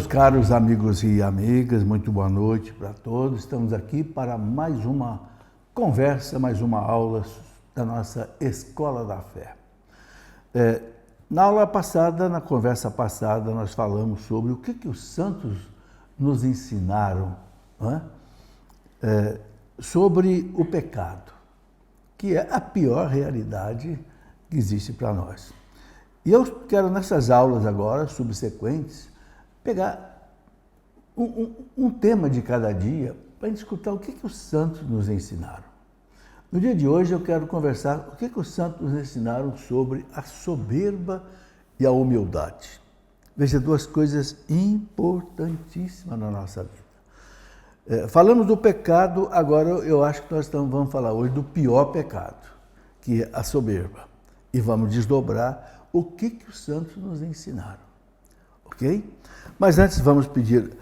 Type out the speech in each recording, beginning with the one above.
Meus caros amigos e amigas, muito boa noite para todos. Estamos aqui para mais uma conversa, mais uma aula da nossa Escola da Fé. Na aula passada, na conversa passada, nós falamos sobre o que os santos nos ensinaram, sobre o pecado, que é a pior realidade que existe para nós. E eu quero, nessas aulas agora, subsequentes, pegar um tema de cada dia para escutar o que os santos nos ensinaram. No dia de hoje eu quero conversar o que os santos nos ensinaram sobre a soberba e a humildade. Veja, duas coisas importantíssimas na nossa vida. Falamos do pecado, agora eu acho que nós vamos falar hoje do pior pecado, que é a soberba. E vamos desdobrar o que os santos nos ensinaram. Ok? Mas antes vamos pedir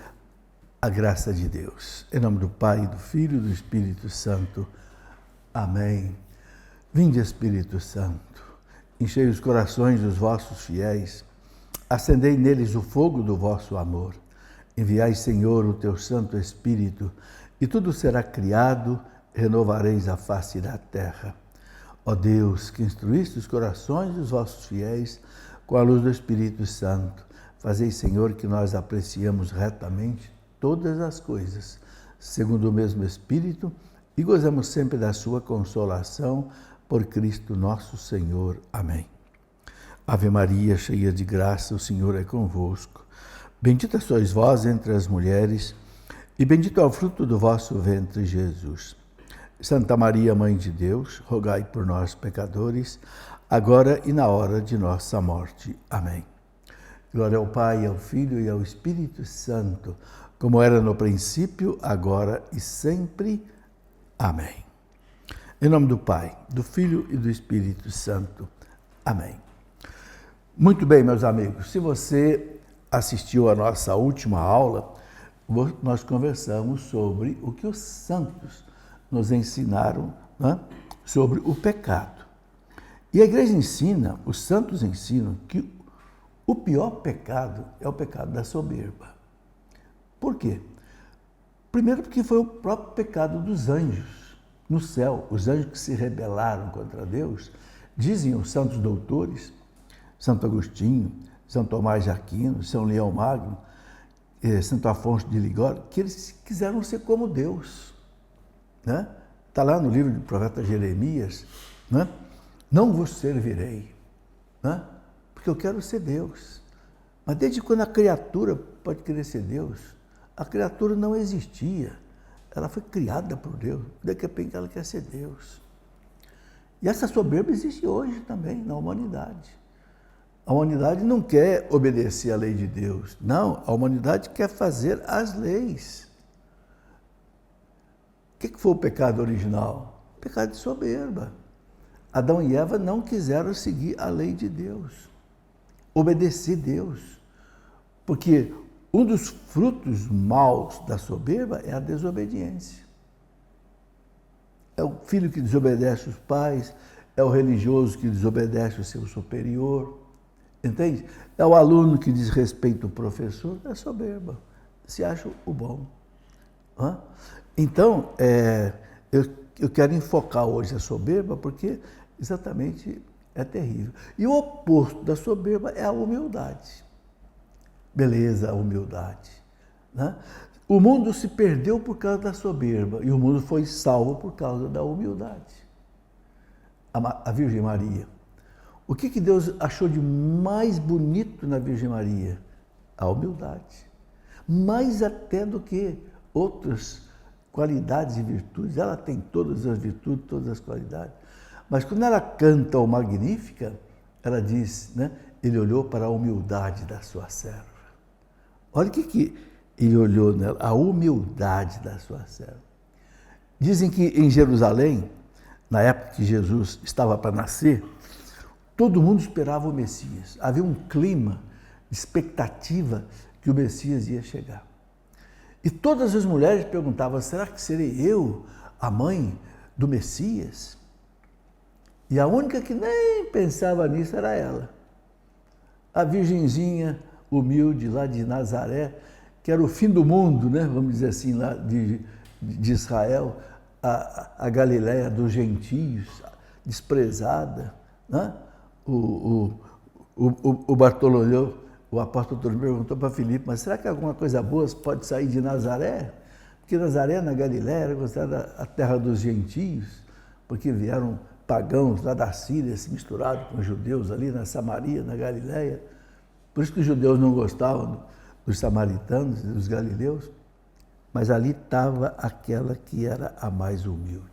a graça de Deus. Em nome do Pai, do Filho e do Espírito Santo. Amém. Vinde, Espírito Santo, enchei os corações dos vossos fiéis, acendei neles o fogo do vosso amor. Enviai, Senhor, o teu Santo Espírito, e tudo será criado, renovareis a face da terra. Ó Deus, que instruíste os corações dos vossos fiéis com a luz do Espírito Santo, fazei, Senhor, que nós apreciemos retamente todas as coisas, segundo o mesmo Espírito, e gozamos sempre da sua consolação, por Cristo nosso Senhor. Amém. Ave Maria, cheia de graça, o Senhor é convosco. Bendita sois vós entre as mulheres, e bendito é o fruto do vosso ventre, Jesus. Santa Maria, Mãe de Deus, rogai por nós, pecadores, agora e na hora de nossa morte. Amém. Glória ao Pai, ao Filho e ao Espírito Santo, como era no princípio, agora e sempre. Amém. Em nome do Pai, do Filho e do Espírito Santo. Amém. Muito bem, meus amigos, se você assistiu à nossa última aula, nós conversamos sobre o que os santos nos ensinaram, sobre o pecado. E a igreja ensina, os santos ensinam, que o pior pecado é o pecado da soberba. Por quê? Primeiro porque foi o próprio pecado dos anjos no céu, os anjos que se rebelaram contra Deus. Dizem os santos doutores, Santo Agostinho, São Tomás de Aquino, São Leão Magno, Santo Afonso de Ligório, que eles quiseram ser como Deus. Está lá no livro do profeta Jeremias, não vos servirei, porque eu quero ser Deus. Mas desde quando a criatura pode querer ser Deus? A criatura não existia, ela foi criada por Deus, daqui a pouco ela quer ser Deus. E essa soberba existe hoje também na humanidade. A humanidade não quer obedecer à lei de Deus, não, a humanidade quer fazer as leis. O que foi o pecado original? O pecado de soberba. Adão e Eva não quiseram seguir a lei de Deus, obedecer a Deus, porque um dos frutos maus da soberba é a desobediência. É o filho que desobedece os pais, é o religioso que desobedece o seu superior, entende? É o aluno que desrespeita o professor, é soberba, se acha o bom. Então, eu quero enfocar hoje a soberba porque exatamente é terrível. E o oposto da soberba é a humildade. Beleza, a humildade. O mundo se perdeu por causa da soberba e o mundo foi salvo por causa da humildade. A Virgem Maria. O que Deus achou de mais bonito na Virgem Maria? A humildade. Mais até do que outras qualidades e virtudes. Ela tem todas as virtudes, todas as qualidades. Mas quando ela canta o Magnífica, ela diz, ele olhou para a humildade da sua serva. Olha o que ele olhou nela, a humildade da sua serva. Dizem que em Jerusalém, na época que Jesus estava para nascer, todo mundo esperava o Messias. Havia um clima de expectativa que o Messias ia chegar. E todas as mulheres perguntavam, será que serei eu a mãe do Messias? E a única que nem pensava nisso era ela. A virgenzinha, humilde lá de Nazaré, que era o fim do mundo, né? Vamos dizer assim, lá de Israel, a Galiléia dos gentios, desprezada, né? O Bartolomeu, o apóstolo Bartolomeu perguntou para Filipe, mas será que alguma coisa boa pode sair de Nazaré? Porque Nazaré, na Galiléia, era considerada a terra dos gentios, porque vieram pagãos lá da Síria, se misturaram com os judeus ali na Samaria, na Galiléia. Por isso que os judeus não gostavam dos samaritanos, dos galileus, mas ali estava aquela que era a mais humilde.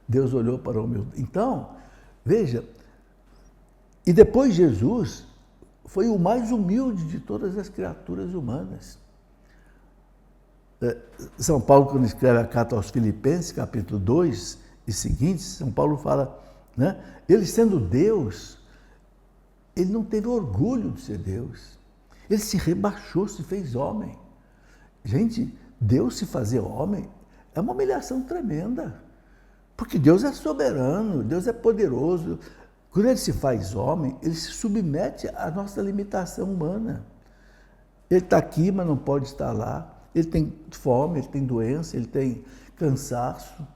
Deus olhou para o humilde. Então, veja, e depois Jesus foi o mais humilde de todas as criaturas humanas. São Paulo, quando escreve a carta aos Filipenses, capítulo 2 e seguintes, São Paulo fala, né? Ele sendo Deus, ele não teve orgulho de ser Deus. Ele se rebaixou, se fez homem. Gente, Deus se fazer homem é uma humilhação tremenda. Porque Deus é soberano, Deus é poderoso. Quando ele se faz homem, ele se submete à nossa limitação humana. Ele está aqui, mas não pode estar lá. Ele tem fome, ele tem doença, ele tem cansaço.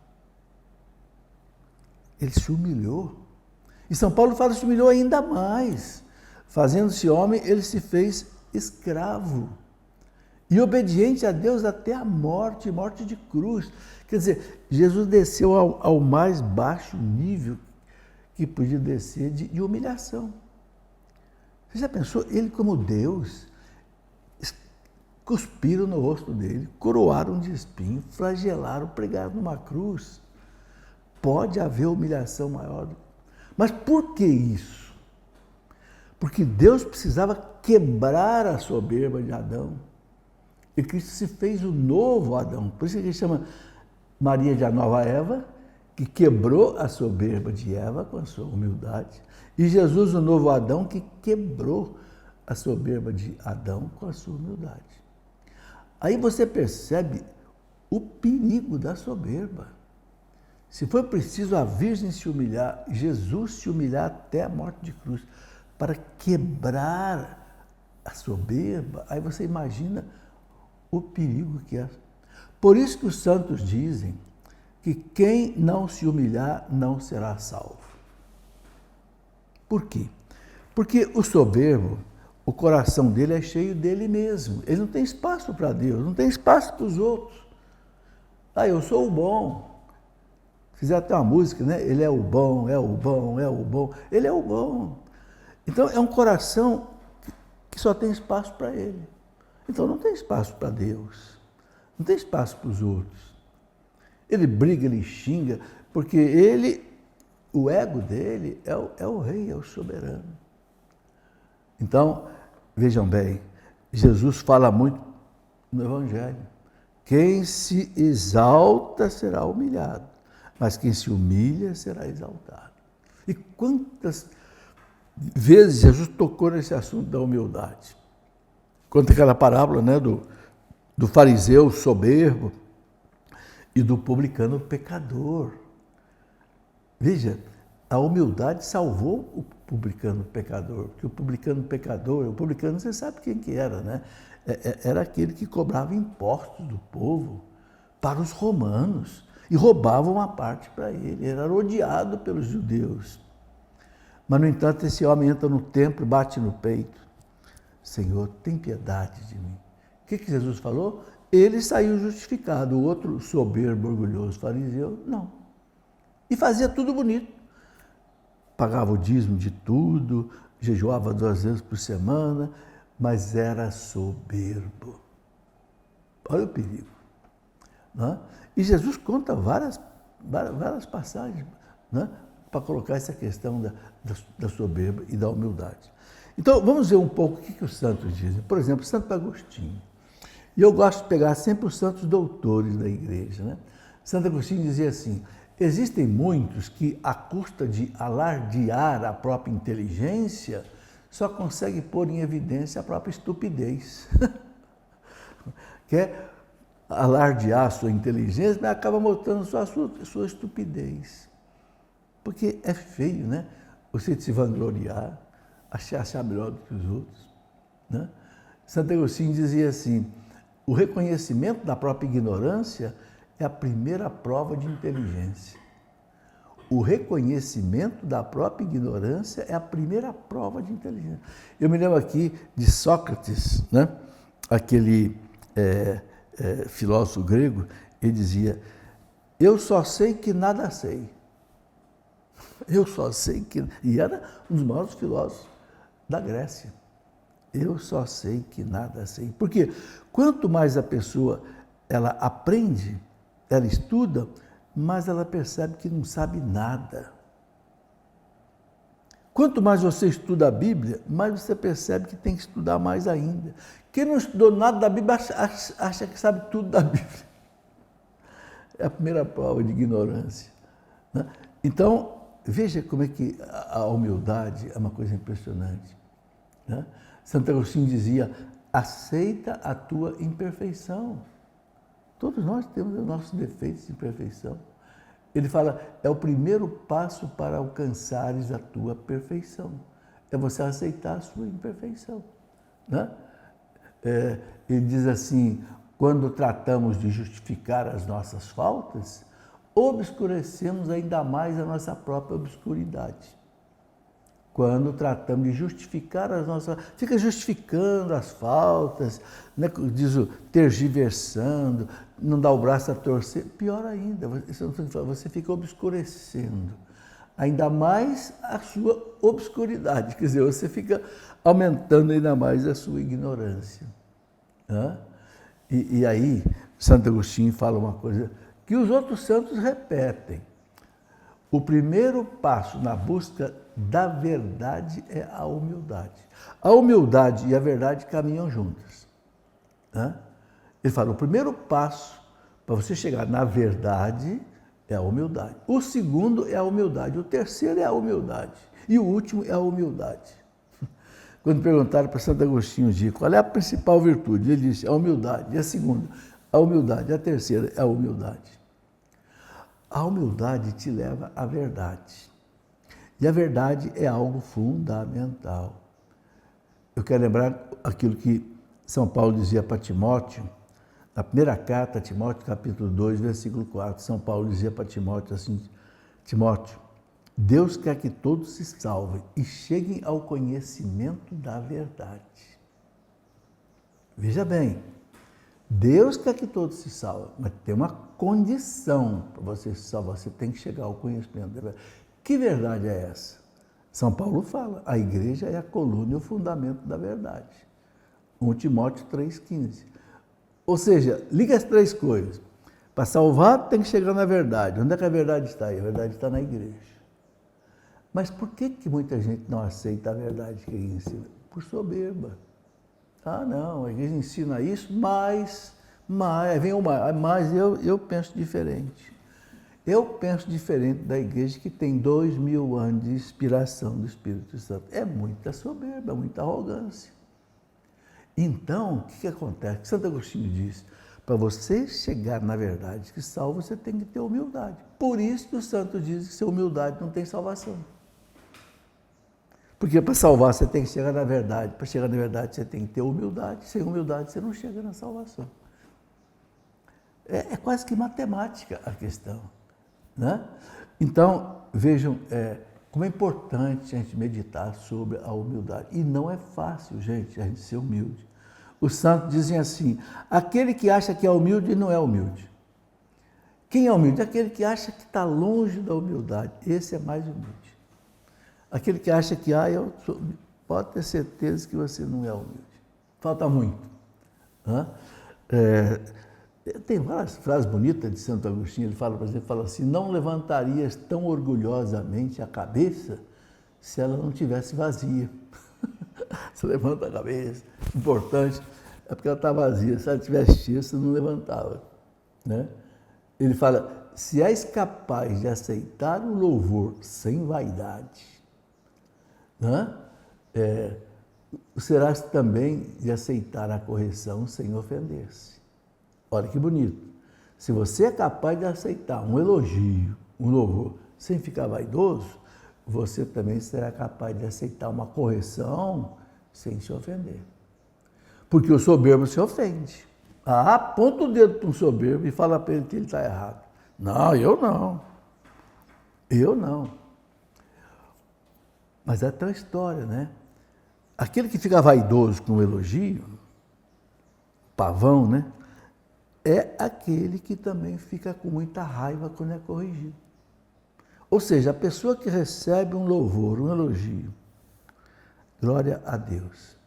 Ele se humilhou. E São Paulo fala que se humilhou ainda mais. Fazendo-se homem, ele se fez escravo. E obediente a Deus até a morte, morte de cruz. Quer dizer, Jesus desceu ao mais baixo nível que podia descer de humilhação. Você já pensou? Ele como Deus, cuspiram no rosto dele, coroaram de espinho, flagelaram, pregaram numa cruz. Pode haver humilhação maior. Mas por que isso? Porque Deus precisava quebrar a soberba de Adão. E Cristo se fez o novo Adão. Por isso que ele chama Maria de a nova Eva, que quebrou a soberba de Eva com a sua humildade. E Jesus, o novo Adão, que quebrou a soberba de Adão com a sua humildade. Aí você percebe o perigo da soberba. Se for preciso a Virgem se humilhar, Jesus se humilhar até a morte de cruz, para quebrar a soberba, aí você imagina o perigo que é. Por isso que os santos dizem que quem não se humilhar não será salvo. Por quê? Porque o soberbo, o coração dele é cheio dele mesmo. Ele não tem espaço para Deus, não tem espaço para os outros. Eu sou o bom. Fizeram até uma música, né? Ele é o bom, é o bom, é o bom. Ele é o bom. Então, é um coração que só tem espaço para ele. Então, não tem espaço para Deus. Não tem espaço para os outros. Ele briga, ele xinga, porque ele, o ego dele é o rei, é o soberano. Então, vejam bem, Jesus fala muito no Evangelho. Quem se exalta será humilhado, mas quem se humilha será exaltado. E quantas vezes Jesus tocou nesse assunto da humildade? Conta aquela parábola, né, do fariseu soberbo e do publicano pecador. Veja, a humildade salvou o publicano pecador, porque o publicano você sabe quem que era, né? Era aquele que cobrava impostos do povo para os romanos e roubava uma parte para ele, era odiado pelos judeus. Mas, no entanto, esse homem entra no templo e bate no peito. Senhor, tem piedade de mim. O que Jesus falou? Ele saiu justificado, o outro soberbo, orgulhoso fariseu, não. E fazia tudo bonito. Pagava o dízimo de tudo, jejuava 2 vezes por semana, mas era soberbo. Olha o perigo. Né? E Jesus conta várias passagens, né, para colocar essa questão da soberba e da humildade. Então, vamos ver um pouco o que os santos dizem. Por exemplo, Santo Agostinho. E eu gosto de pegar sempre os santos doutores da igreja. Né? Santo Agostinho dizia assim: existem muitos que, à custa de alardear a própria inteligência, só conseguem pôr em evidência a própria estupidez. Quer alardear a sua inteligência, mas acaba mostrando só a sua estupidez. Porque é feio, né? Você se vangloriar, achar melhor do que os outros. né? Santo Agostinho dizia assim, o reconhecimento da própria ignorância é a primeira prova de inteligência. O reconhecimento da própria ignorância é a primeira prova de inteligência. Eu me lembro aqui de Sócrates, né? Aquele filósofo grego, ele dizia, eu só sei que nada sei. Eu só sei que... E era um dos maiores filósofos da Grécia. Eu só sei que nada sei. Porque quanto mais a pessoa ela aprende, ela estuda, mais ela percebe que não sabe nada. Quanto mais você estuda a Bíblia, mais você percebe que tem que estudar mais ainda. Quem não estudou nada da Bíblia acha que sabe tudo da Bíblia. É a primeira prova de ignorância, né? Então, veja como é que a humildade é uma coisa impressionante, né? Santo Agostinho dizia, aceita a tua imperfeição. Todos nós temos os nossos defeitos e imperfeição. Ele fala, é o primeiro passo para alcançares a tua perfeição. É você aceitar a sua imperfeição, né? Ele diz assim, quando tratamos de justificar as nossas faltas, obscurecemos ainda mais a nossa própria obscuridade. Quando tratamos de justificar as nossas... Fica justificando as faltas, né? Diz o tergiversando, não dá o braço a torcer. Pior ainda, você fica obscurecendo ainda mais a sua obscuridade. Quer dizer, você fica aumentando ainda mais a sua ignorância, né? E aí, Santo Agostinho fala uma coisa que os outros santos repetem. O primeiro passo na busca da verdade é a humildade. A humildade e a verdade caminham juntas, né? Ele fala, o primeiro passo para você chegar na verdade é a humildade. O segundo é a humildade. O terceiro é a humildade. E o último é a humildade. Quando perguntaram para Santo Agostinho de qual é a principal virtude, ele disse a humildade. E a segunda, a humildade. A terceira é a humildade. A humildade te leva à verdade. E a verdade é algo fundamental. Eu quero lembrar aquilo que São Paulo dizia para Timóteo, na primeira carta a Timóteo, capítulo 2, versículo 4, São Paulo dizia para Timóteo assim, Timóteo, Deus quer que todos se salvem e cheguem ao conhecimento da verdade. Veja bem, Deus quer que todos se salvem, mas tem uma condição para você se salvar, você tem que chegar ao conhecimento da verdade. Que verdade é essa? São Paulo fala, a igreja é a coluna e o fundamento da verdade. 1 Timóteo 3,15. Ou seja, liga as três coisas. Para salvar, tem que chegar na verdade. Onde é que a verdade está aí? A verdade está na igreja. Mas por que muita gente não aceita a verdade que a igreja ensina? Por soberba. Ah, não, a igreja ensina isso, mas vem o mas eu penso diferente. Eu penso diferente da igreja que tem 2000 anos de inspiração do Espírito Santo. É muita soberba, muita arrogância. Então, o que acontece? Santo Agostinho diz, para você chegar na verdade que salva, você tem que ter humildade. Por isso que o santo diz que sem humildade não tem salvação. Porque para salvar você tem que chegar na verdade. Para chegar na verdade você tem que ter humildade. Sem humildade você não chega na salvação. É quase que matemática a questão, né? Então, vejam como é importante a gente meditar sobre a humildade. E não é fácil, gente, a gente ser humilde. Os santos dizem assim, aquele que acha que é humilde não é humilde. Quem é humilde? Aquele que acha que está longe da humildade. Esse é mais humilde. Aquele que acha que, pode ter certeza que você não é humilde. Falta muito, né? Tem várias frases bonitas de Santo Agostinho. Ele fala, por exemplo, fala assim, não levantarias tão orgulhosamente a cabeça se ela não tivesse vazia. Você levanta a cabeça, importante, é porque ela está vazia. Se ela tivesse cheia, você não levantava, né? Ele fala, se és capaz de aceitar o louvor sem vaidade, né? Serás também de aceitar a correção sem ofender-se. Olha que bonito. Se você é capaz de aceitar um elogio, um louvor, sem ficar vaidoso, você também será capaz de aceitar uma correção sem se ofender. Porque o soberbo se ofende. Aponta o dedo para um soberbo e fala para ele que ele está errado. Não, eu não. Eu não. Mas é tal história, né? Aquele que fica vaidoso com o elogio, pavão, né? É aquele que também fica com muita raiva quando é corrigido. Ou seja, a pessoa que recebe um louvor, um elogio, glória a Deus.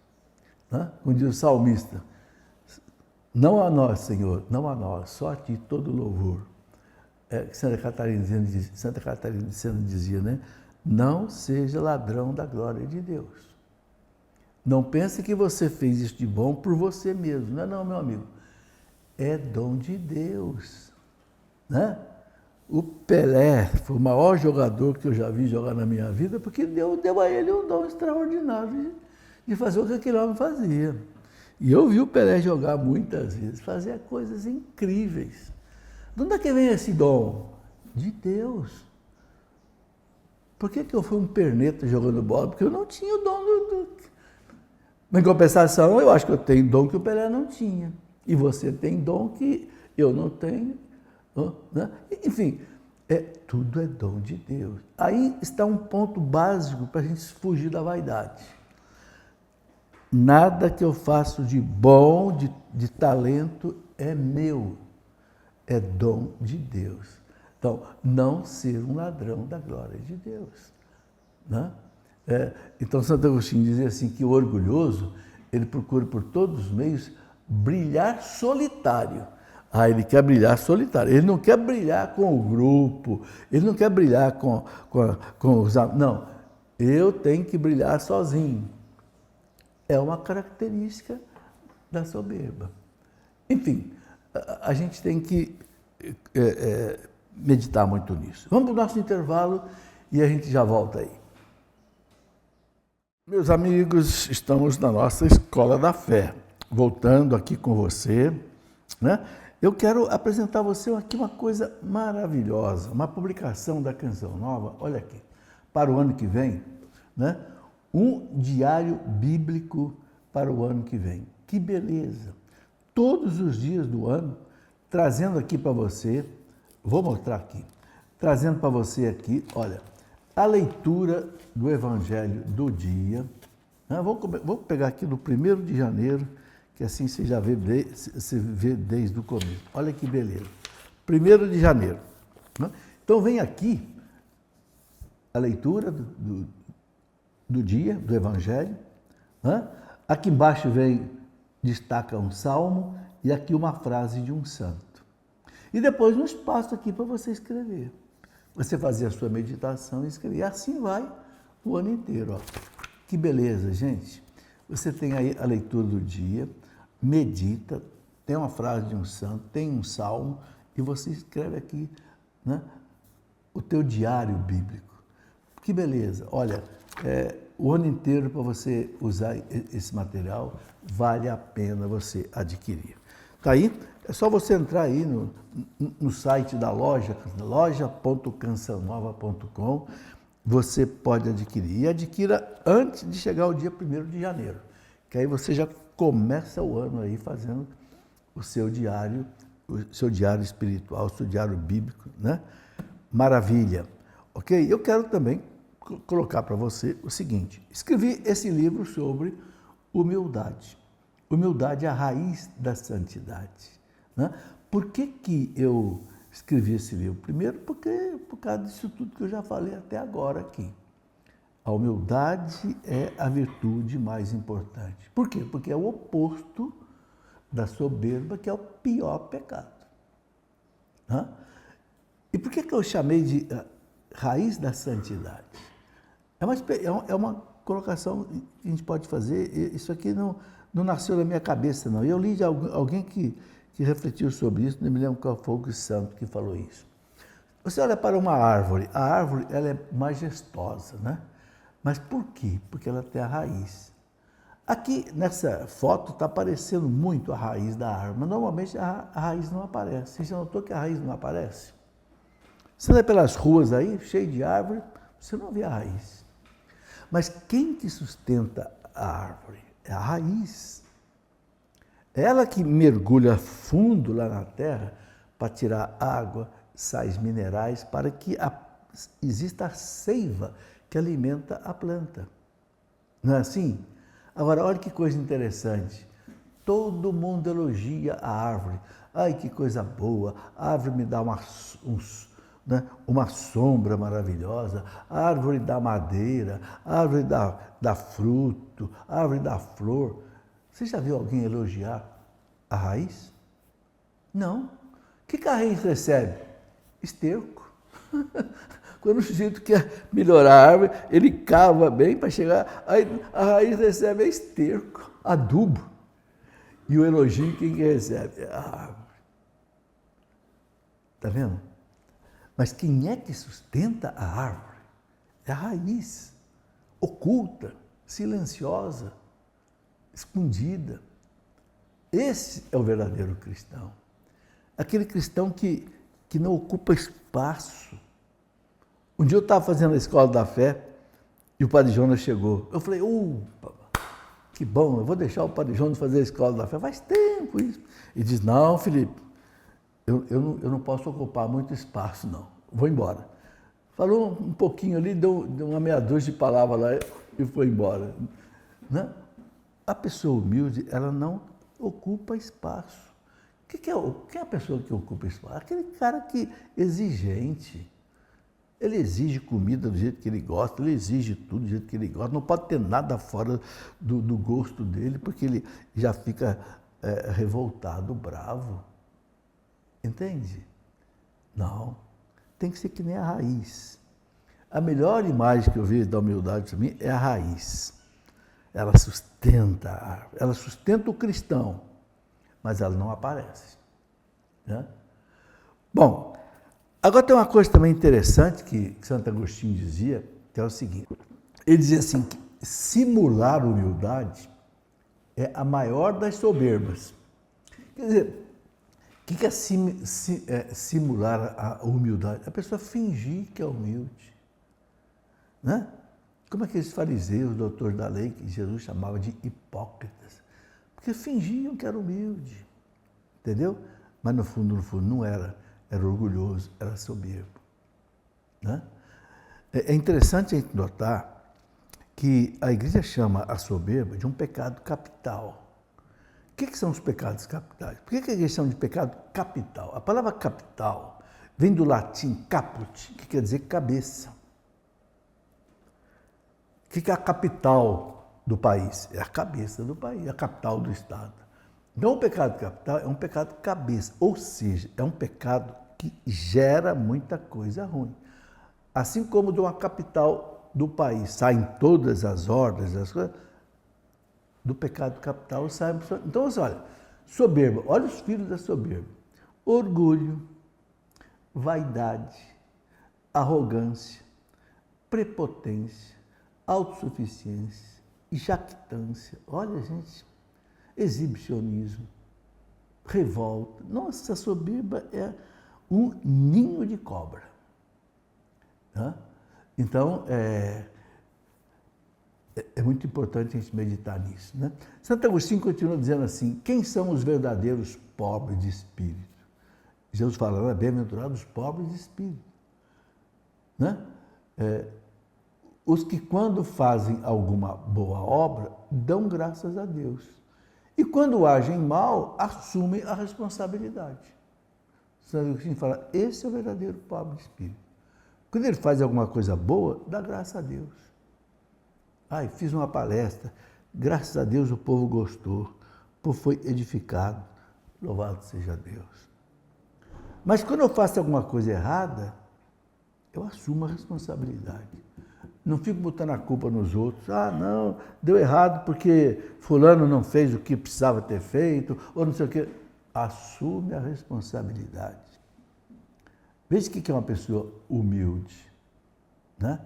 Né? Como diz o salmista, não a nós, Senhor, não a nós, só a Ti todo louvor. Santa Catarina de Sena dizia, né? Não seja ladrão da glória de Deus. Não pense que você fez isso de bom por você mesmo. Não é não, meu amigo. É dom de Deus. Né? O Pelé foi o maior jogador que eu já vi jogar na minha vida, porque Deus deu a ele um dom extraordinário de fazer o que aquele homem fazia. E eu vi o Pelé jogar muitas vezes, fazia coisas incríveis. De onde é que vem esse dom? De Deus. Por que eu fui um perneta jogando bola? Porque eu não tinha o dom Em compensação, eu acho que eu tenho dom que o Pelé não tinha. E você tem dom que eu não tenho. Né? Enfim, tudo é dom de Deus. Aí está um ponto básico para a gente fugir da vaidade. Nada que eu faço de bom, de talento, é meu. É dom de Deus. Então, não ser um ladrão da glória de Deus. Né? Então, Santo Agostinho dizia assim que o orgulhoso, ele procura por todos os meios brilhar solitário. Ele quer brilhar solitário. Ele não quer brilhar com o grupo, ele não quer brilhar com os amigos. Não, eu tenho que brilhar sozinho. É uma característica da soberba. Enfim, a gente tem que meditar muito nisso. Vamos para o nosso intervalo e a gente já volta aí. Meus amigos, estamos na nossa Escola da Fé. Voltando aqui com você, né? Eu quero apresentar a você aqui uma coisa maravilhosa, uma publicação da Canção Nova, olha aqui, para o ano que vem, né? Um diário bíblico para o ano que vem. Que beleza! Todos os dias do ano, trazendo aqui para você, vou mostrar aqui, trazendo para você aqui, olha, a leitura do Evangelho do dia. Vou pegar aqui do 1º de janeiro, que assim você já vê, você vê desde o começo. Olha que beleza. 1º de janeiro. Então vem aqui a leitura do dia, do Evangelho. Aqui embaixo destaca um salmo e aqui uma frase de um santo. E depois um espaço aqui para você escrever. Você fazer a sua meditação e escrever. E assim vai o ano inteiro. Ó. Que beleza, gente. Você tem aí a leitura do dia, medita, tem uma frase de um santo, tem um salmo, e você escreve aqui, né, o teu diário bíblico. Que beleza. Olha, o ano inteiro para você usar esse material, vale a pena você adquirir. Tá aí? É só você entrar aí no site da loja, loja.cançãonova.com, você pode adquirir. E adquira antes de chegar o dia 1º de janeiro, que aí você já começa o ano aí fazendo o seu diário espiritual, o seu diário bíblico, né? Maravilha. Ok? Eu quero também colocar para você o seguinte, escrevi esse livro sobre humildade. Humildade é a raiz da santidade. Né? Por que eu escrevi esse livro? Primeiro, porque por causa disso tudo que eu já falei até agora aqui. A humildade é a virtude mais importante. Por quê? Porque é o oposto da soberba, que é o pior pecado. Né? E por que eu chamei de raiz da santidade? É uma colocação que a gente pode fazer, isso aqui não nasceu na minha cabeça, não. Eu li de alguém que refletiu sobre isso, não me lembro qual foi o santo que falou isso. Você olha para uma árvore, a árvore ela é majestosa, né? Mas por quê? Porque ela tem a raiz. Aqui nessa foto está aparecendo muito a raiz da árvore, mas normalmente a raiz não aparece. Você já notou que a raiz não aparece? Você anda pelas ruas aí, cheio de árvore, você não vê a raiz. Mas quem que sustenta a árvore? É a raiz. Ela que mergulha fundo lá na terra para tirar água, sais minerais, para que exista a seiva que alimenta a planta. Não é assim? Agora, olha que coisa interessante. Todo mundo elogia a árvore. Ai, que coisa boa, a árvore me dá uma sombra maravilhosa, a árvore dá madeira, a árvore dá fruto, a árvore dá flor. Você já viu alguém elogiar a raiz? Não. O que a raiz recebe? Esterco. Quando o sujeito quer melhorar a árvore, ele cava bem para chegar, aí a raiz recebe esterco, adubo. E o elogio, quem que recebe? É a árvore. Está vendo? Mas quem é que sustenta a árvore? É a raiz, oculta, silenciosa, escondida. Esse é o verdadeiro cristão. Aquele cristão que não ocupa espaço. Um dia eu estava fazendo a escola da fé e o Padre Jonas chegou. Eu falei, que bom, eu vou deixar o Padre Jonas fazer a escola da fé. Faz tempo isso. Ele diz, não, Felipe, eu não posso ocupar muito espaço, não. Vou embora. Falou um pouquinho ali, deu uma meia dúzia de palavras lá e foi embora. Não? A pessoa humilde, ela não ocupa espaço. Quem é a pessoa que ocupa espaço? Aquele cara que é exigente. Ele exige comida do jeito que ele gosta, ele exige tudo do jeito que ele gosta, não pode ter nada fora do gosto dele, porque ele já fica revoltado, bravo. Entende? Não. Tem que ser que nem a raiz. A melhor imagem que eu vejo da humildade para mim é a raiz. Ela sustenta a árvore, ela sustenta o cristão, mas ela não aparece. Né? Bom, agora tem uma coisa também interessante que Santo Agostinho dizia, que é o seguinte. Ele dizia assim, que simular humildade é a maior das soberbas. Quer dizer, o que é simular a humildade? A pessoa fingir que é humilde. Né? Como aqueles fariseus, doutores da lei, que Jesus chamava de hipócritas. Porque fingiam que era humilde. Entendeu? Mas no fundo não era. Era orgulhoso, era soberbo. Né? É interessante a gente notar que a igreja chama a soberba de um pecado capital. O que são os pecados capitais? Por que a igreja chama de pecado capital? A palavra capital vem do latim caput, que quer dizer cabeça. O que é a capital do país? É a cabeça do país, a capital do Estado. Então, o pecado capital é um pecado cabeça, ou seja, é um pecado que gera muita coisa ruim. Assim como de uma capital do país saem todas as ordens, as coisas, do pecado capital saem. Então, olha, soberba, olha os filhos da soberba. Orgulho, vaidade, arrogância, prepotência, autossuficiência, jactância. Olha, gente, exibicionismo, revolta. Nossa, a soberba é um ninho de cobra. Né? Então, é muito importante a gente meditar nisso. Né? Santo Agostinho continua dizendo assim, quem são os verdadeiros pobres de espírito? Jesus fala, bem-aventurados os pobres de espírito. Né? Os que quando fazem alguma boa obra, dão graças a Deus. E quando agem mal, assumem a responsabilidade. Santo Agostinho fala, esse é o verdadeiro pobre de espírito. Quando ele faz alguma coisa boa, dá graças a Deus. Fiz uma palestra, graças a Deus o povo gostou, o povo foi edificado, louvado seja Deus. Mas quando eu faço alguma coisa errada, eu assumo a responsabilidade. Não fico botando a culpa nos outros. Não, deu errado porque fulano não fez o que precisava ter feito, ou não sei o quê. Assume a responsabilidade. Veja o que é uma pessoa humilde. Né?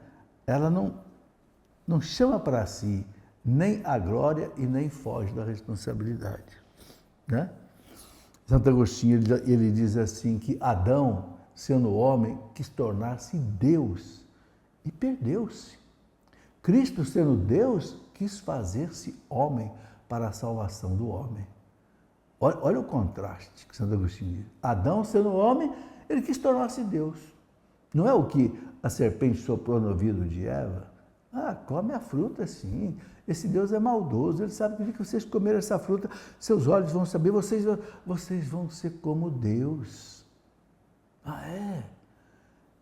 Ela não chama para si nem a glória e nem foge da responsabilidade. Né? Santo Agostinho ele diz assim que Adão, sendo homem, quis tornar-se Deus e perdeu-se. Cristo, sendo Deus, quis fazer-se homem para a salvação do homem. Olha o contraste que Santo Agostinho diz. Adão, sendo homem, ele quis tornar-se Deus. Não é o que a serpente soprou no ouvido de Eva? Ah, come a fruta sim. Esse Deus é maldoso, ele sabe que no dia que vocês comerem essa fruta, seus olhos vão saber, vocês vão ser como Deus. Ah, é?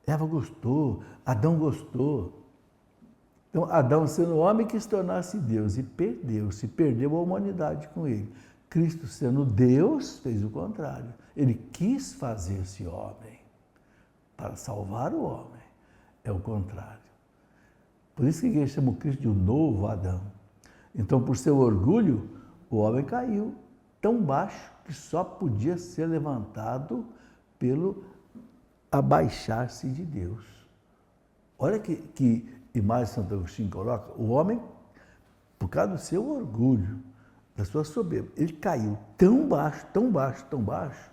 Eva gostou, Adão gostou. Então, Adão, sendo homem, quis tornar-se Deus e perdeu a humanidade com ele. Cristo, sendo Deus, fez o contrário. Ele quis fazer-se homem para salvar o homem. É o contrário. Por isso que a igreja chama o Cristo de um novo Adão. Então, por seu orgulho, o homem caiu tão baixo que só podia ser levantado pelo abaixar-se de Deus. Olha que imagem Santo Agostinho coloca. O homem, por causa do seu orgulho, da sua soberba, ele caiu tão baixo, tão baixo, tão baixo,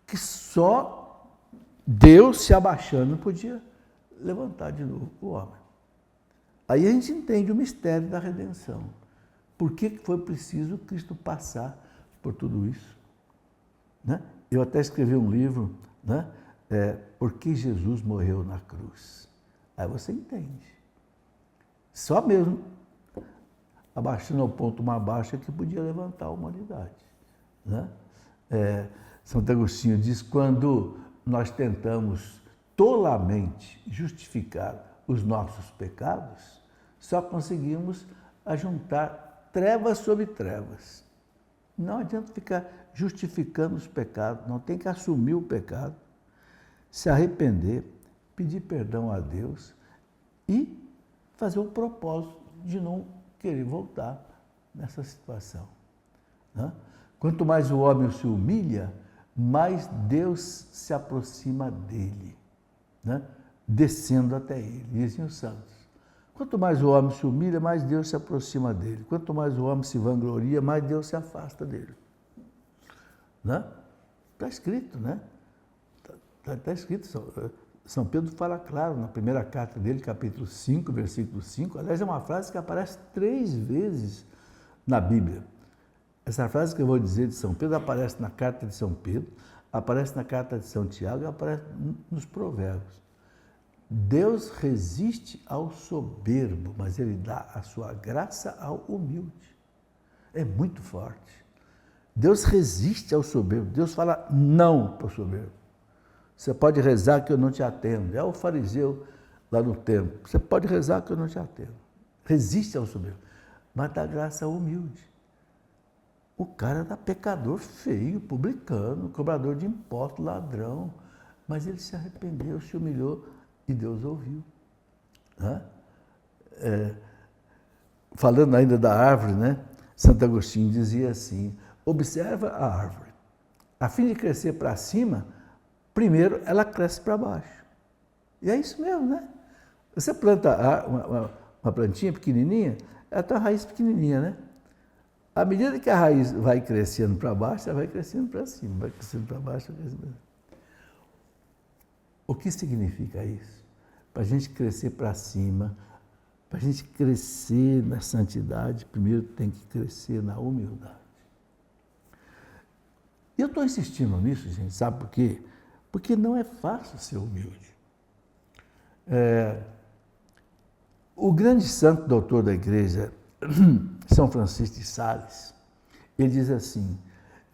que só Deus se abaixando podia levantar de novo o homem. Aí a gente entende o mistério da redenção. Por que foi preciso Cristo passar por tudo isso? Né? Eu até escrevi um livro, né? Por que Jesus morreu na cruz? Aí você entende. Só mesmo abaixando ao ponto mais baixo é que podia levantar a humanidade. Né? Santo Agostinho diz, quando nós tentamos tolamente justificar os nossos pecados, só conseguimos ajuntar trevas sobre trevas. Não adianta ficar justificando os pecados, não tem que assumir o pecado, se arrepender, pedir perdão a Deus e fazer o propósito de não querer voltar nessa situação. Né? Quanto mais o homem se humilha, mais Deus se aproxima dele, né? Descendo até ele, dizem os santos. Quanto mais o homem se humilha, mais Deus se aproxima dele. Quanto mais o homem se vangloria, mais Deus se afasta dele. Né? Está escrito, né? Está escrito, São Pedro fala claro na primeira carta dele, capítulo 5, versículo 5. Aliás, é uma frase que aparece 3 vezes na Bíblia. Essa frase que eu vou dizer de São Pedro aparece na carta de São Pedro, aparece na carta de São Tiago e aparece nos Provérbios. Deus resiste ao soberbo, mas ele dá a sua graça ao humilde. É muito forte. Deus resiste ao soberbo. Deus fala não para o soberbo. Você pode rezar que eu não te atendo. É o fariseu lá no templo. Você pode rezar que eu não te atendo. Resiste ao soberbo, mas dá graça ao humilde. O cara era pecador feio, publicano, cobrador de impostos, ladrão. Mas ele se arrependeu, se humilhou e Deus ouviu. Né? Falando ainda da árvore, né? Santo Agostinho dizia assim, observa a árvore. A fim de crescer para cima, primeiro ela cresce para baixo. E é isso mesmo, né? Você planta uma plantinha pequenininha, ela tem uma raiz pequenininha, né? À medida que a raiz vai crescendo para baixo, ela vai crescendo para cima, vai crescendo para baixo, vai crescendo para cima. O que significa isso? Para a gente crescer para cima, para a gente crescer na santidade, primeiro tem que crescer na humildade. E eu estou insistindo nisso, gente, sabe por quê? Porque não é fácil ser humilde. O grande santo doutor da igreja, São Francisco de Sales, ele diz assim,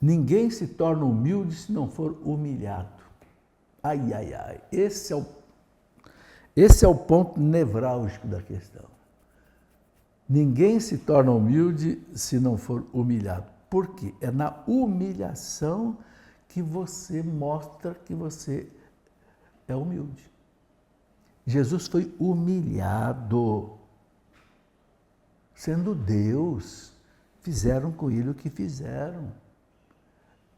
ninguém se torna humilde se não for humilhado. Ai, ai, ai, esse é o ponto nevrálgico da questão. Ninguém se torna humilde se não for humilhado. Por quê? É na humilhação que você mostra que você é humilde. Jesus foi humilhado. Sendo Deus, fizeram com ele o que fizeram.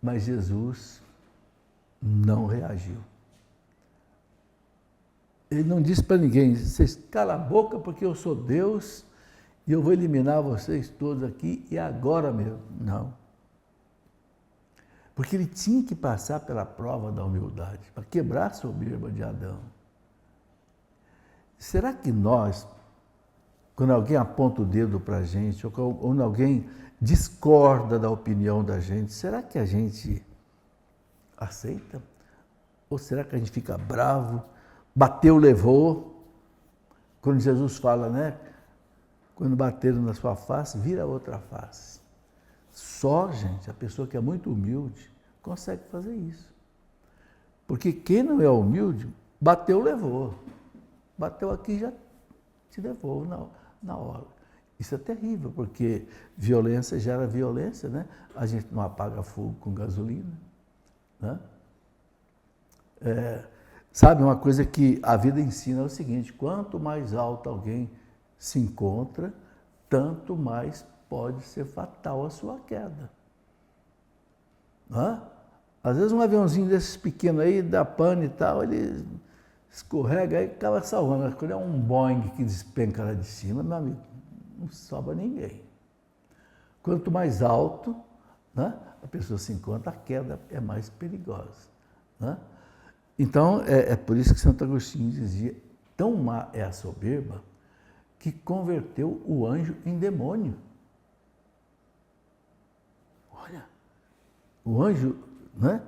Mas Jesus não reagiu. Ele não disse para ninguém, vocês calam a boca porque eu sou Deus e eu vou eliminar vocês todos aqui e agora mesmo. Não. Porque ele tinha que passar pela prova da humildade, para quebrar a soberba de Adão. Será que nós, quando alguém aponta o dedo para a gente, ou quando alguém discorda da opinião da gente, será que a gente aceita? Ou será que a gente fica bravo? Bateu, levou. Quando Jesus fala, né? Quando bateram na sua face, vira outra face. Só, gente, a pessoa que é muito humilde consegue fazer isso. Porque quem não é humilde, bateu, levou. Bateu aqui, já te levou na hora. Isso é terrível, porque violência gera violência, né? A gente não apaga fogo com gasolina, né? Sabe, uma coisa que a vida ensina é o seguinte: quanto mais alto alguém se encontra, tanto mais pode ser fatal a sua queda. Hã? Às vezes um aviãozinho desses pequenos aí, dá pane e tal, ele escorrega aí e acaba salvando. Quando é um Boeing que despenca lá de cima, meu amigo, não salva ninguém. Quanto mais alto, né, a pessoa se encontra, a queda é mais perigosa. Né? Então, é por isso que Santo Agostinho dizia, tão má é a soberba, que converteu o anjo em demônio. Olha, o anjo, né,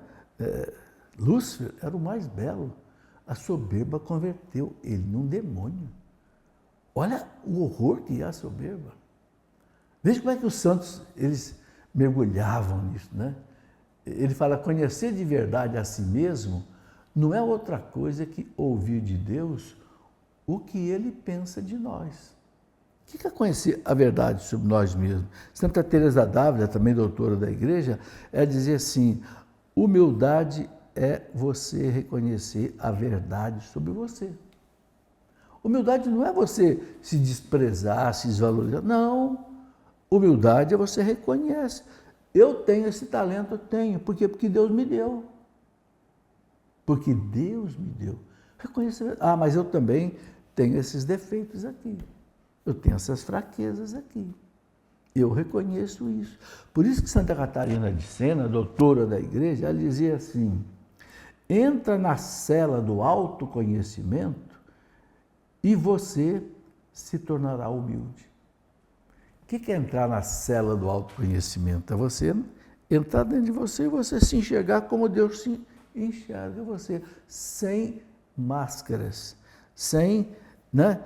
Lúcifer era o mais belo. A soberba converteu ele num demônio. Olha o horror que é a soberba. Veja como é que os santos, eles mergulhavam nisso, né? Ele fala, conhecer de verdade a si mesmo não é outra coisa que ouvir de Deus o que ele pensa de nós. O que é conhecer a verdade sobre nós mesmos? Santa Teresa d'Ávila, também doutora da igreja, ela dizia assim, humildade é você reconhecer a verdade sobre você. Humildade não é você se desprezar, se desvalorizar. Não. Humildade é você reconhece. Eu tenho esse talento, eu tenho. Por quê? Porque Deus me deu. Porque Deus me deu. Reconhecer. Ah, mas eu também tenho esses defeitos aqui. Eu tenho essas fraquezas aqui. Eu reconheço isso. Por isso que Santa Catarina de Sena, doutora da igreja, ela dizia assim, entra na cela do autoconhecimento e você se tornará humilde. O que é entrar na cela do autoconhecimento? É você entrar dentro de você e você se enxergar como Deus se enxerga você, sem máscaras, sem, né,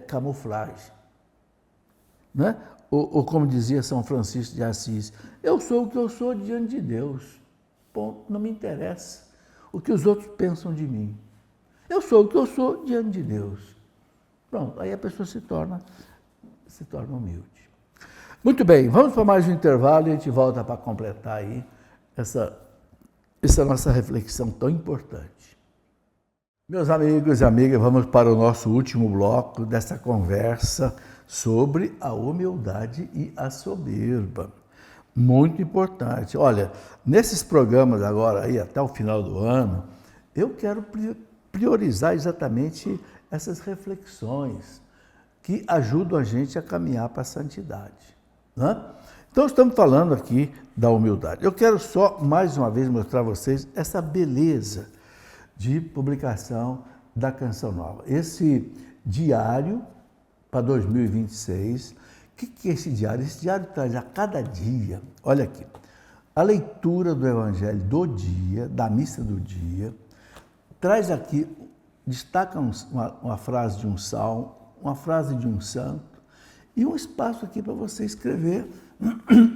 camuflagem. Né? Ou como dizia São Francisco de Assis, eu sou o que eu sou diante de Deus. Ponto, não me interessa o que os outros pensam de mim. Eu sou o que eu sou diante de Deus. Pronto, aí a pessoa se torna humilde. Muito bem, vamos para mais um intervalo e a gente volta para completar aí essa nossa reflexão tão importante. Meus amigos e amigas, vamos para o nosso último bloco dessa conversa sobre a humildade e a soberba. Muito importante. Olha, nesses programas agora, aí, até o final do ano, eu quero priorizar exatamente essas reflexões que ajudam a gente a caminhar para a santidade. Né? Então, estamos falando aqui da humildade. Eu quero só, mais uma vez, mostrar a vocês essa beleza de publicação da Canção Nova. Esse diário para 2026. O que é esse diário? Esse diário traz a cada dia, olha aqui, a leitura do Evangelho do dia, da missa do dia, traz aqui, destaca uma frase de um salmo, uma frase de um santo, e um espaço aqui para você escrever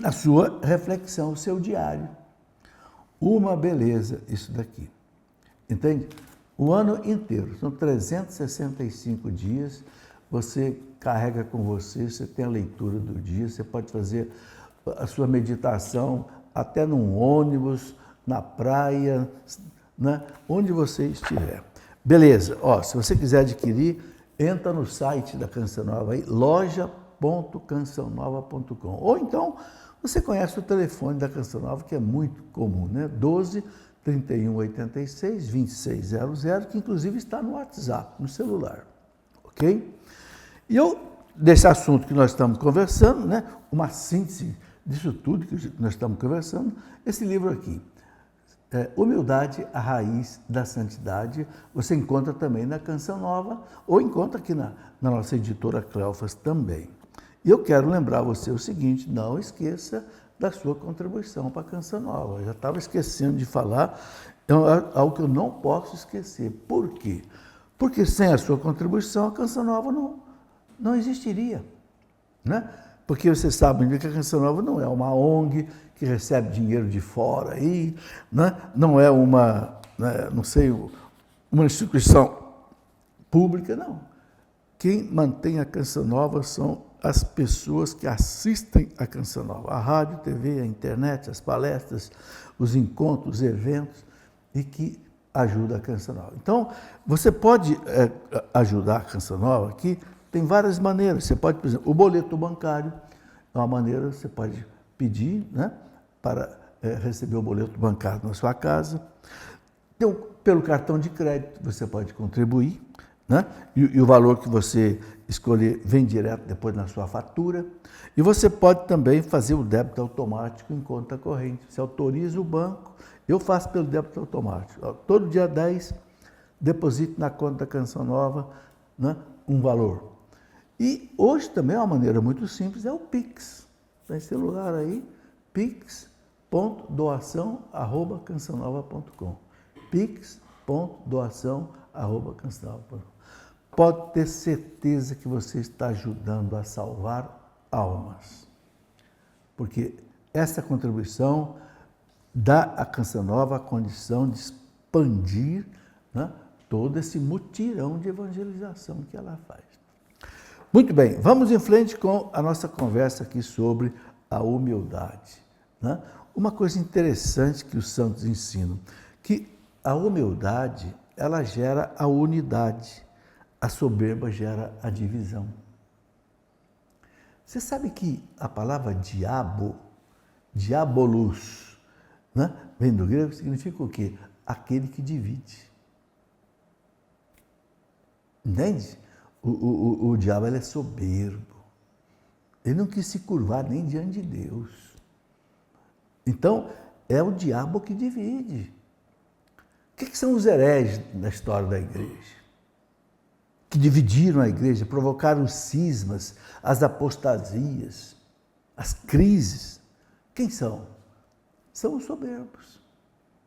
a sua reflexão, o seu diário. Uma beleza isso daqui, entende? O ano inteiro, são 365 dias, você carrega com você, você tem a leitura do dia, você pode fazer a sua meditação até num ônibus, na praia, né? Onde você estiver. Beleza, ó, se você quiser adquirir, entra no site da Canção Nova aí, loja.cançãonova.com. Ou então, você conhece o telefone da Canção Nova, que é muito comum, né? 12 31 86 2600, que inclusive está no WhatsApp, no celular, ok? E desse assunto que nós estamos conversando, né, uma síntese disso tudo que nós estamos conversando, esse livro aqui, Humildade, a raiz da santidade, você encontra também na Canção Nova, ou encontra aqui na nossa editora Cleofas também. E eu quero lembrar você o seguinte, não esqueça da sua contribuição para a Canção Nova. Eu já estava esquecendo de falar, é algo que eu não posso esquecer. Por quê? Porque sem a sua contribuição, a Canção Nova não existiria, né? Porque vocês sabem que a Canção Nova não é uma ONG que recebe dinheiro de fora aí, né? Não é uma, né, não sei, uma instituição pública, não. Quem mantém a Canção Nova são as pessoas que assistem a Canção Nova, a rádio, a TV, a internet, as palestras, os encontros, os eventos, e que ajuda a Canção Nova. Então, você pode ajudar a Canção Nova aqui. Tem várias maneiras. Você pode, por exemplo, o boleto bancário é uma maneira, você pode pedir, né, para receber o boleto bancário na sua casa. Pelo cartão de crédito, você pode contribuir, né, e o valor que você escolher vem direto depois na sua fatura. E você pode também fazer o débito automático em conta corrente. Você autoriza o banco, eu faço pelo débito automático. Todo dia 10, deposito na conta da Canção Nova, né, um valor. E hoje também é uma maneira muito simples, é o Pix. Tem celular aí, pix.doação@cançãonova.com. pix.doação@cançãonova.com. Pode ter certeza que você está ajudando a salvar almas. Porque essa contribuição dá à Canção Nova a condição de expandir, né, todo esse mutirão de evangelização que ela faz. Muito bem, vamos em frente com a nossa conversa aqui sobre a humildade, né? Uma coisa interessante que os santos ensinam, que a humildade, ela gera a unidade, a soberba gera a divisão. Você sabe que a palavra diabo, diabolos, né, vem do grego, significa o quê? Aquele que divide. Entende? O diabo, ele é soberbo. Ele não quis se curvar nem diante de Deus. Então, é o diabo que divide. O que são os hereges na história da igreja? Que dividiram a igreja, provocaram os cismas, as apostasias, as crises. Quem são? São os soberbos.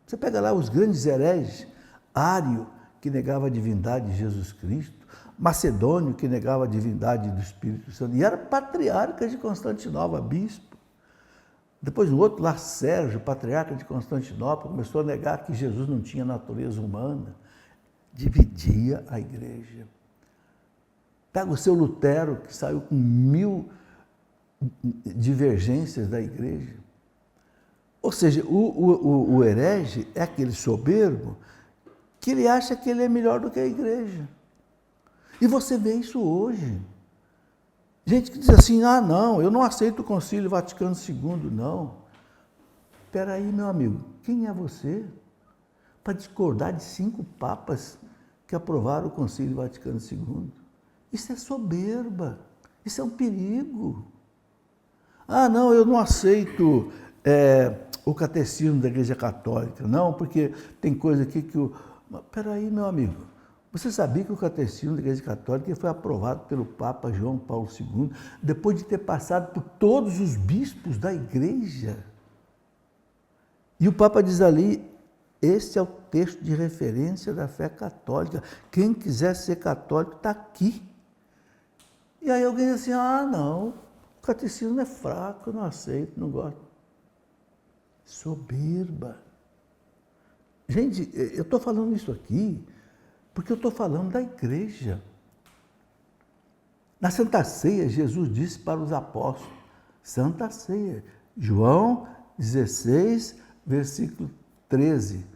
Você pega lá os grandes hereges, Ário, que negava a divindade de Jesus Cristo, Macedônio, que negava a divindade do Espírito Santo, e era patriarca de Constantinopla, bispo. Depois o outro lá, Sérgio, patriarca de Constantinopla, começou a negar que Jesus não tinha natureza humana. Dividia a igreja. Pega o seu Lutero, que saiu com 1000 divergências da igreja. Ou seja, o herege é aquele soberbo que ele acha que ele é melhor do que a igreja. E você vê isso hoje. Gente que diz assim, não, eu não aceito o Concílio Vaticano II, não. Espera aí, meu amigo, quem é você para discordar de 5 papas que aprovaram o Concílio Vaticano II? Isso é soberba, isso é um perigo. Não, eu não aceito o catecismo da Igreja Católica, não, porque tem coisa aqui que o... Espera aí, meu amigo. Você sabia que o Catecismo da Igreja Católica foi aprovado pelo Papa João Paulo II, depois de ter passado por todos os bispos da Igreja? E o Papa diz ali, esse é o texto de referência da fé católica. Quem quiser ser católico está aqui. E aí alguém diz assim, não, o catecismo é fraco, eu não aceito, não gosto. Soberba. Gente, eu estou falando isso aqui porque eu estou falando da igreja. Na Santa Ceia, Jesus disse para os apóstolos, Santa Ceia, João 16, versículo 13,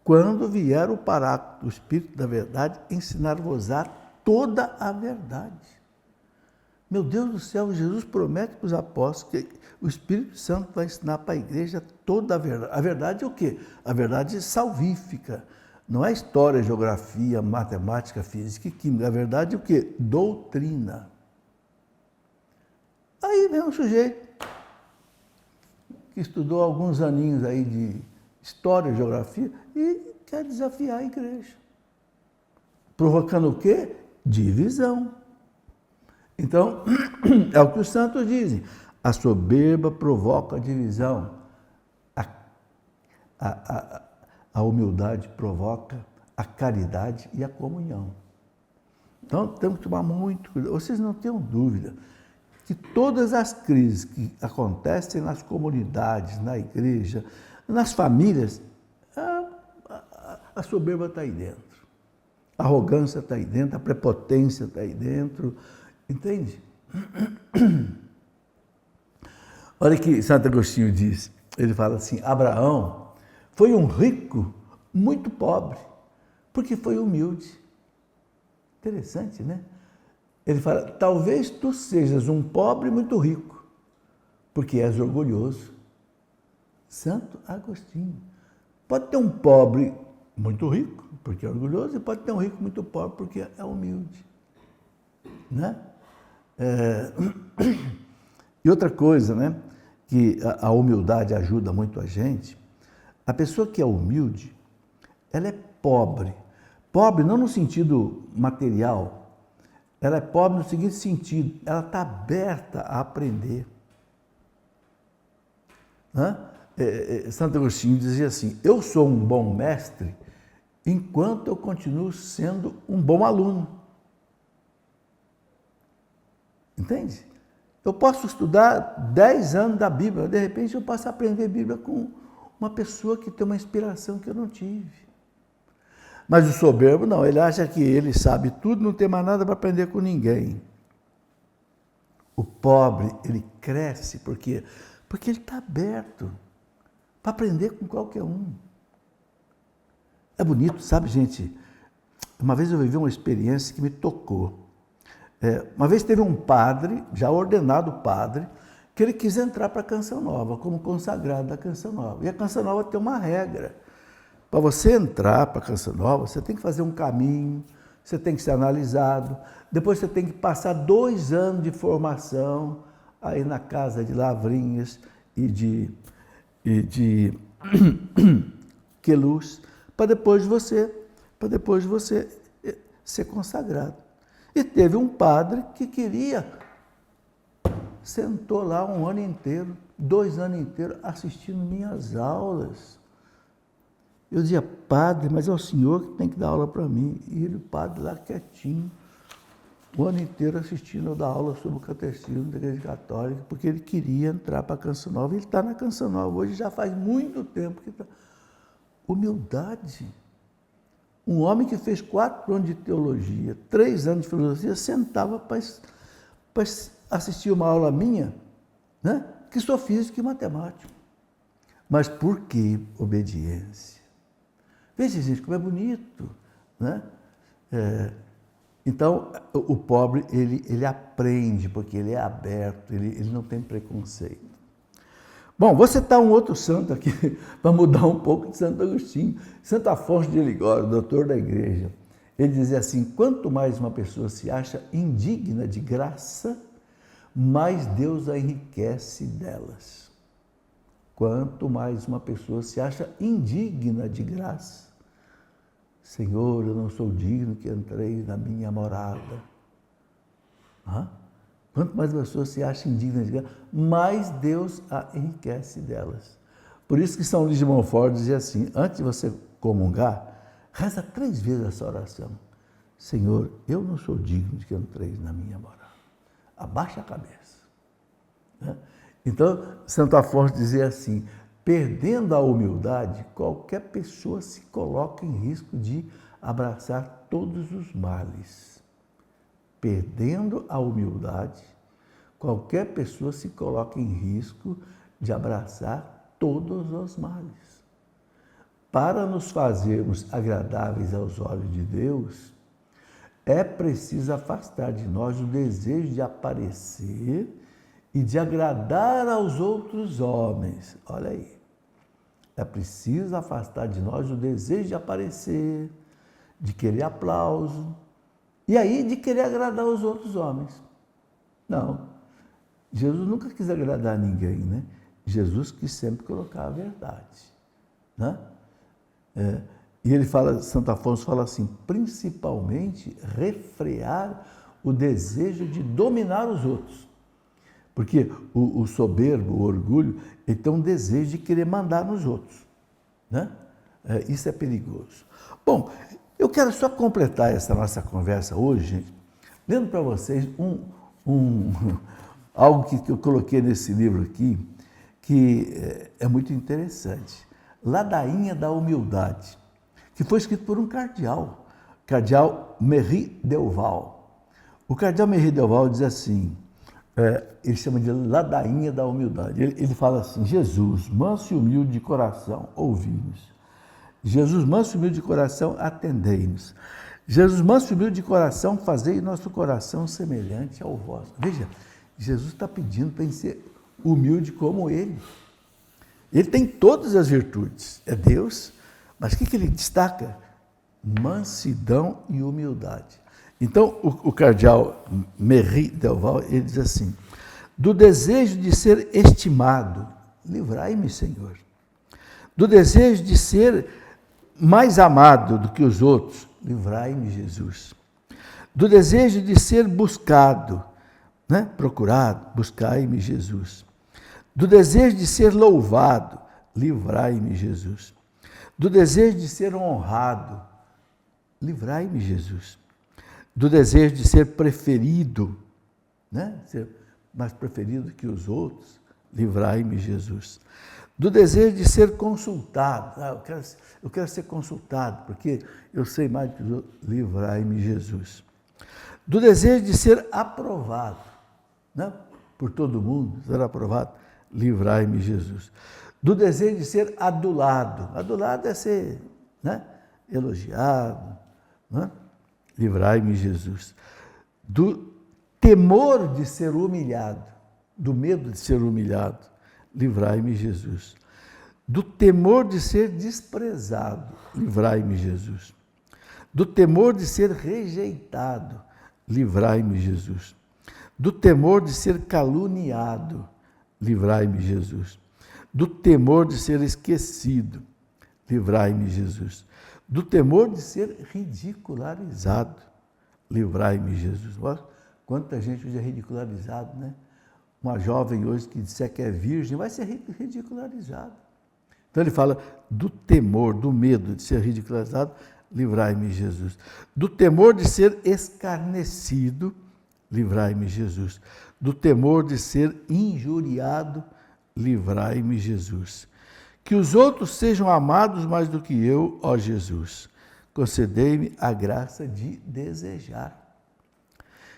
quando vier o Paráclito, o Espírito da verdade, ensinar-vos-á toda a verdade. Meu Deus do céu, Jesus promete para os apóstolos que o Espírito Santo vai ensinar para a igreja toda a verdade. A verdade é o quê? A verdade salvífica. Não é história, geografia, matemática, física e química. A verdade é o quê? Doutrina. Aí vem um sujeito que estudou alguns aninhos aí história, geografia, e quer desafiar a igreja. Provocando o quê? Divisão. Então, é o que os santos dizem. A soberba provoca a divisão. A humildade provoca a caridade e a comunhão. Então, temos que tomar muito cuidado. Vocês não tenham dúvida que todas as crises que acontecem nas comunidades, na igreja, nas famílias, a soberba está aí dentro. A arrogância está aí dentro, a prepotência está aí dentro. Entende? Olha o que Santo Agostinho diz. Ele fala assim, Abraão foi um rico muito pobre, porque foi humilde. Interessante, né? Ele fala, talvez tu sejas um pobre muito rico, porque és orgulhoso. Santo Agostinho. Pode ter um pobre muito rico, porque é orgulhoso, e pode ter um rico muito pobre, porque é humilde. Né? E outra coisa, né? Que a humildade ajuda muito a gente. A pessoa que é humilde, ela é pobre. Pobre não no sentido material, ela é pobre no seguinte sentido, ela está aberta a aprender. Santo Agostinho dizia assim, eu sou um bom mestre enquanto eu continuo sendo um bom aluno. Entende? Eu posso estudar 10 anos da Bíblia, de repente eu posso aprender a Bíblia com uma pessoa que tem uma inspiração que eu não tive. Mas o soberbo não, ele acha que ele sabe tudo, não tem mais nada para aprender com ninguém. O pobre, ele cresce porque ele está aberto para aprender com qualquer um. É bonito, sabe, gente? Uma vez eu vivi uma experiência que me tocou. Uma vez teve um padre, já ordenado padre, que ele quis entrar para a Canção Nova, como consagrado da Canção Nova. E a Canção Nova tem uma regra. Para você entrar para a Canção Nova, você tem que fazer um caminho, você tem que ser analisado, depois você tem que passar 2 anos de formação aí na casa de Lavrinhas e de Queluz, para depois você ser consagrado. E teve um padre que sentou lá 1 ano inteiro, 2 anos inteiros, assistindo minhas aulas. Eu dizia, padre, mas é o senhor que tem que dar aula para mim. E ele, o padre, lá quietinho, 1 ano inteiro assistindo eu dar aula sobre o catecismo da Igreja Católica, porque ele queria entrar para a Canção Nova. Ele está na Canção Nova hoje, já faz muito tempo que está. Humildade. Um homem que fez 4 anos de teologia, 3 anos de filosofia, sentava para assistir uma aula minha, né? Que sou físico e matemático. Mas por que obediência? Veja, gente, como é bonito, né? Então, o pobre, ele aprende, porque ele é aberto, ele não tem preconceito. Bom, vou citar um outro santo aqui, para mudar um pouco de Santo Agostinho. Santo Afonso de Ligório, doutor da igreja, ele dizia assim, quanto mais uma pessoa se acha indigna de graça, mais Deus a enriquece delas. Quanto mais uma pessoa se acha indigna de graça, Senhor, eu não sou digno que entreis na minha morada. Quanto mais a pessoa se acha indigna de graça, mais Deus a enriquece delas. Por isso que São Luís de Montfort dizia assim, antes de você comungar, reza 3 vezes essa oração. Senhor, eu não sou digno de que entreis na minha morada. Abaixa a cabeça. Então, Santo Afonso dizia assim, perdendo a humildade, qualquer pessoa se coloca em risco de abraçar todos os males. Perdendo a humildade, qualquer pessoa se coloca em risco de abraçar todos os males. Para nos fazermos agradáveis aos olhos de Deus, é preciso afastar de nós o desejo de aparecer e de agradar aos outros homens. Olha aí. É preciso afastar de nós o desejo de aparecer, de querer aplauso, e aí de querer agradar aos outros homens. Não. Jesus nunca quis agradar ninguém, né? Jesus quis sempre colocar a verdade. né? E ele fala, Santo Afonso fala assim, principalmente refrear o desejo de dominar os outros. Porque o soberbo, o orgulho, ele tem um desejo de querer mandar nos outros, né? Isso é perigoso. Bom, eu quero só completar essa nossa conversa hoje, gente, lendo para vocês algo que eu coloquei nesse livro aqui, que é muito interessante. Ladainha da Humildade, que foi escrito por um cardeal Merry Delval. O cardeal Merry Delval diz assim, ele chama de Ladainha da Humildade. Ele fala assim, Jesus, manso e humilde de coração, ouvi-nos. Jesus, manso e humilde de coração, atendei-nos. Jesus, manso e humilde de coração, fazei nosso coração semelhante ao vosso. Veja, Jesus está pedindo para a gente ser humilde como Ele. Ele tem todas as virtudes, é Deus, mas o que ele destaca? Mansidão e humildade. Então, o cardeal Merry Delval, ele diz assim, do desejo de ser estimado, livrai-me, Senhor. Do desejo de ser mais amado do que os outros, livrai-me, Jesus. Do desejo de ser buscado, né? Procurado, buscai-me, Jesus. Do desejo de ser louvado, livrai-me, Jesus. Do desejo de ser honrado, livrai-me, Jesus. Do desejo de ser preferido, né? Ser mais preferido que os outros, livrai-me, Jesus. Do desejo de ser consultado, eu quero ser consultado, porque eu sei mais do que os outros, livrai-me, Jesus. Do desejo de ser aprovado, né? Por todo mundo, ser aprovado, livrai-me, Jesus. Do desejo de ser adulado, adulado é ser, né? Elogiado, né? Livrai-me, Jesus. Do temor de ser humilhado, do medo de ser humilhado, livrai-me, Jesus. Do temor de ser desprezado, livrai-me, Jesus. Do temor de ser rejeitado, livrai-me, Jesus. Do temor de ser caluniado, livrai-me, Jesus. Do temor de ser esquecido, livrai-me, Jesus. Do temor de ser ridicularizado, livrai-me, Jesus. Olha quanta gente hoje é ridicularizado, né? Uma jovem hoje que disser que é virgem vai ser ridicularizada. Então ele fala do temor, do medo de ser ridicularizado, livrai-me, Jesus. Do temor de ser escarnecido, livrai-me, Jesus. Do temor de ser injuriado, livrai-me, Jesus. Que os outros sejam amados mais do que eu, ó Jesus. Concedei-me a graça de desejar.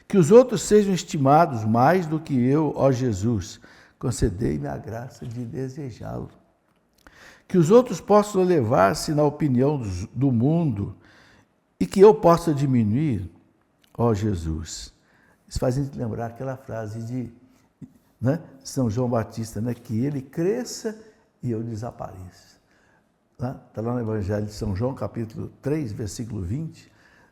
Que os outros sejam estimados mais do que eu, ó Jesus. Concedei-me a graça de desejá-lo. Que os outros possam elevar-se na opinião do mundo e que eu possa diminuir, ó Jesus. Isso faz a gente lembrar aquela frase de, né, São João Batista, né, que ele cresça e eu desapareça. Está lá no Evangelho de São João, capítulo 3, versículo 20,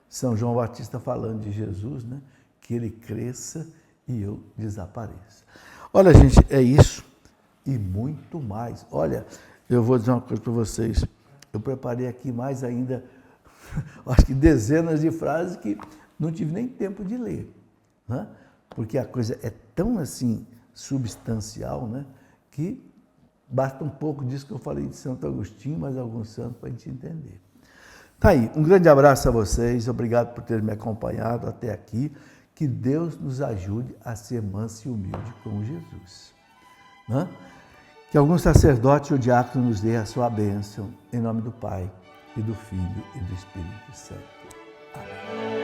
São João Batista falando de Jesus, né, que ele cresça e eu desapareça. Olha, gente, é isso e muito mais. Olha, eu vou dizer uma coisa para vocês. Eu preparei aqui mais ainda, acho que dezenas de frases que não tive nem tempo de ler, né? Porque a coisa é tão assim substancial, né, que basta um pouco disso que eu falei de Santo Agostinho, mais alguns santos para a gente entender. Tá aí, um grande abraço a vocês, obrigado por terem me acompanhado até aqui. Que Deus nos ajude a ser manso e humilde como Jesus, né? Que algum sacerdote ou diácono nos dê a sua bênção, em nome do Pai, e do Filho e do Espírito Santo. Amém.